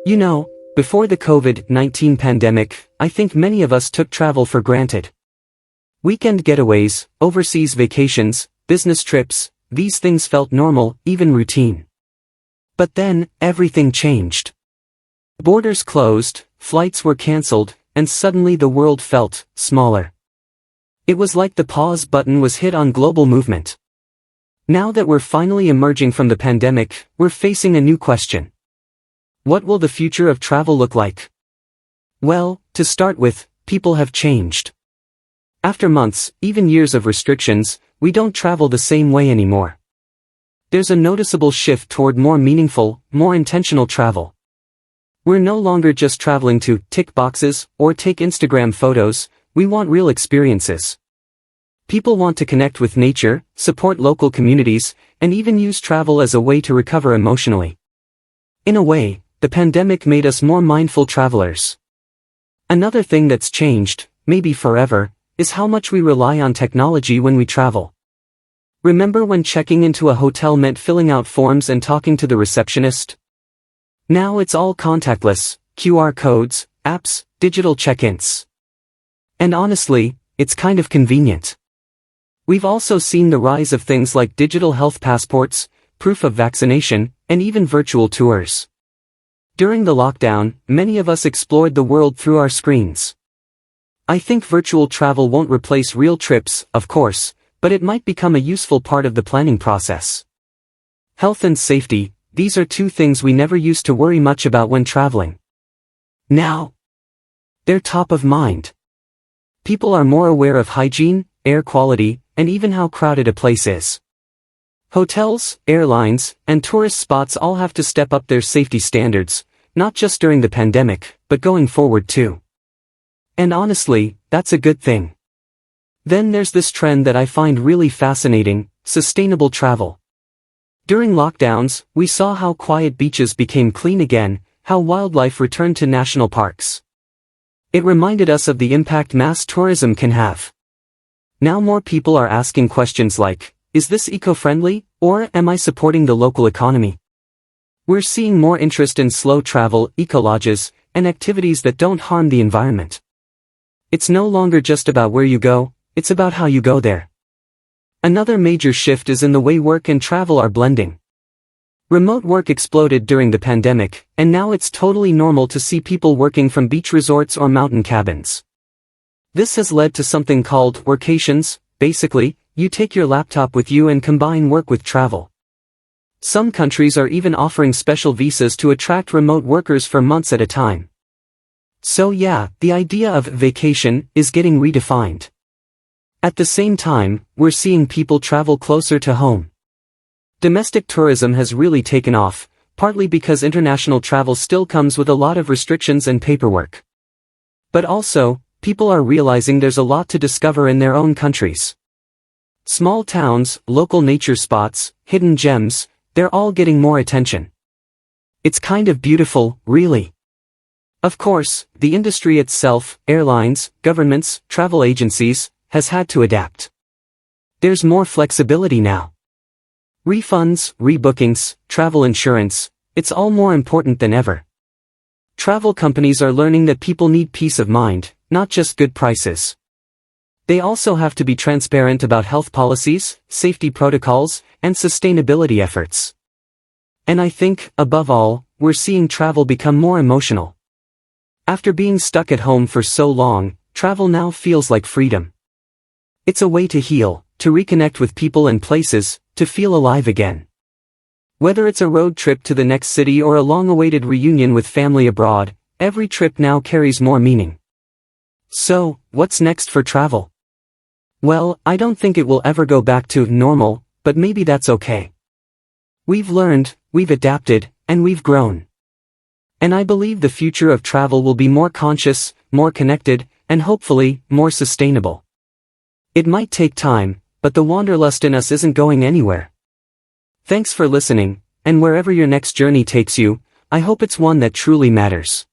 You know, before the COVID-19 pandemic, I think many of us took travel for granted. Weekend getaways, overseas vacations, business trips, these things felt normal, even routine. But then, everything changed. Borders closed, flights were cancelled, and suddenly the world felt smaller. It was like the pause button was hit on global movement. Now that we're finally emerging from the pandemic, we're facing a new question. What will the future of travel look like? Well, to start with, people have changed. After months, even years of restrictions, we don't travel the same way anymore. There's a noticeable shift toward more meaningful, more intentional travel. We're no longer just traveling to tick boxes or take Instagram photos, we want real experiences. People want to connect with nature, support local communities, and even use travel as a way to recover emotionally. In a way, the pandemic made us more mindful travelers. Another thing that's changed, maybe forever, is how much we rely on technology when we travel. Remember when checking into a hotel meant filling out forms and talking to the receptionist? Now it's all contactless, QR codes, apps, digital check-ins. And honestly, it's kind of convenient. We've also seen the rise of things like digital health passports, proof of vaccination, and even virtual tours. During the lockdown, many of us explored the world through our screens. I think virtual travel won't replace real trips, of course, but it might become a useful part of the planning process. Health and safety, these are two things we never used to worry much about when traveling. Now, they're top of mind. People are more aware of hygiene, air quality, and even how crowded a place is. Hotels, airlines, and tourist spots all have to step up their safety standards, not just during the pandemic, but going forward too. And honestly, that's a good thing. Then there's this trend that I find really fascinating, sustainable travel. During lockdowns, we saw how quiet beaches became clean again, how wildlife returned to national parks. It reminded us of the impact mass tourism can have. Now more people are asking questions like, is this eco-friendly, or am I supporting the local economy? We're seeing more interest in slow travel, eco-lodges, and activities that don't harm the environment. It's no longer just about where you go, it's about how you go there. Another major shift is in the way work and travel are blending. Remote work exploded during the pandemic, and now it's totally normal to see people working from beach resorts or mountain cabins. This has led to something called workations. Basically, you take your laptop with you and combine work with travel. Some countries are even offering special visas to attract remote workers for months at a time. So yeah, the idea of vacation is getting redefined. At the same time, we're seeing people travel closer to home. Domestic tourism has really taken off, partly because international travel still comes with a lot of restrictions and paperwork. But also, people are realizing there's a lot to discover in their own countries. Small towns, local nature spots, hidden gems, they're all getting more attention. It's kind of beautiful, really. Of course, the industry itself, airlines, governments, travel agencies, has had to adapt. There's more flexibility now. Refunds, rebookings, travel insurance, it's all more important than ever. Travel companies are learning that people need peace of mind, not just good prices. They also have to be transparent about health policies, safety protocols, and sustainability efforts. And I think, above all, we're seeing travel become more emotional. After being stuck at home for so long, travel now feels like freedom. It's a way to heal, to reconnect with people and places, to feel alive again. Whether it's a road trip to the next city or a long-awaited reunion with family abroad, every trip now carries more meaning. So, what's next for travel? Well, I don't think it will ever go back to normal, but maybe that's okay. We've learned, we've adapted, and we've grown. And I believe the future of travel will be more conscious, more connected, and hopefully, more sustainable. It might take time, but the wanderlust in us isn't going anywhere. Thanks for listening, and wherever your next journey takes you, I hope it's one that truly matters.